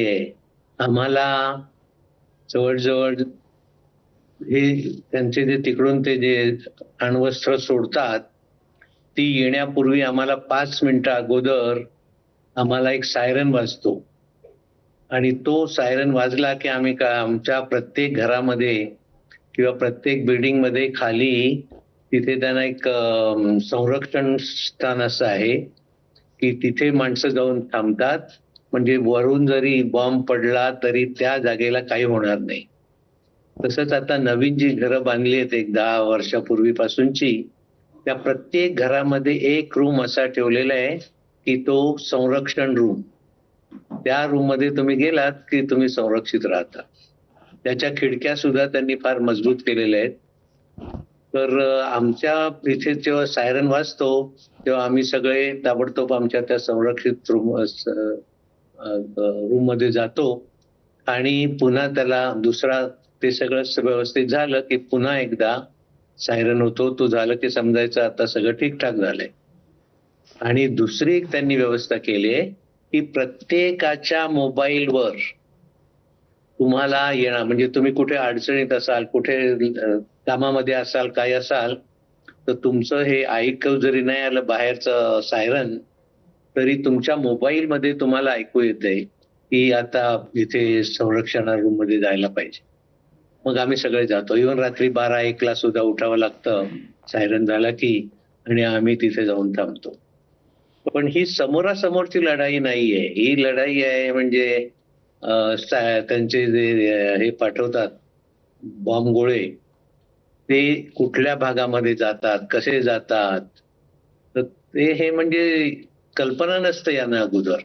आहे. आम्हाला जवळ-जवळ हे त्यांचे जे तिकडून ते जे अण्वस्त्र सोडतात, ती येण्यापूर्वी आम्हाला 5 मिनिटं अगोदर आम्हाला एक सायरन वाजतो आणि तो सायरन वाजला, की आम्ही आमच्या प्रत्येक घरामध्ये किंवा प्रत्येक बिल्डिंगमध्ये खाली तिथे त्यांना एक संरक्षण स्थान असं आहे, की तिथे माणसं जाऊन थांबतात. म्हणजे वरून जरी बॉम्ब पडला तरी त्या जागेला काही होणार नाही. तसंच आता नवीन जी घरं बांधली आहेत एक 10 वर्षापूर्वीपासूनची, त्या प्रत्येक घरामध्ये एक रूम असा ठेवलेला आहे, की तो संरक्षण रूम. त्या रूममध्ये तुम्ही गेलात, की तुम्ही संरक्षित राहता. त्याच्या खिडक्या सुद्धा त्यांनी फार मजबूत केलेल्या आहेत. तर आमच्या इथे जेव्हा सायरन वाजतो, तेव्हा आम्ही सगळे ताबडतोब आमच्या त्या संरक्षित रूममध्ये जातो आणि पुन्हा त्याला दुसरा ते सगळं व्यवस्थित झालं, की पुन्हा एकदा सायरन होतो. तो झालं, की समजायचं आता सगळं ठीक-ठाक झालंय. आणि दुसरी एक त्यांनी व्यवस्था केली आहे, की प्रत्येकाच्या मोबाईलवर तुम्हाला येणार म्हणजे तुम्ही कुठे अडचणीत असाल, कुठे कामामध्ये असाल, काय असाल, तर तुमचं हे ऐकू जरी नाही आलं बाहेरचं सायरन, तरी तुमच्या मोबाईलमध्ये तुम्हाला ऐकू येतंय, की आता इथे संरक्षण रूममध्ये जायला पाहिजे. मग आम्ही सगळे जातो. इव्हन रात्री 12-1 ला सुद्धा उठावं लागतं सायरन झाला की आणि आम्ही तिथे जाऊन थांबतो. पण ही समोरासमोरची लढाई नाहीये. ही लढाई आहे म्हणजे त्यांचे जे हे पाठवतात बॉम्बगोळे, ते कुठल्या भागामध्ये जातात, कसे जातात, तर ते हे म्हणजे कल्पना नसते यांना अगोदर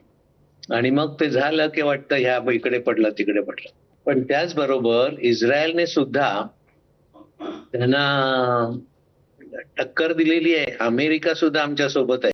आणि मग ते झालं की वाटतं ह्या इकडे पडलं, तिकडे पडलं. पण त्याचबरोबर इस्रायलने सुद्धा त्यांना टक्कर दिलेली आहे. अमेरिका सुद्धा आमच्या सोबत आहे.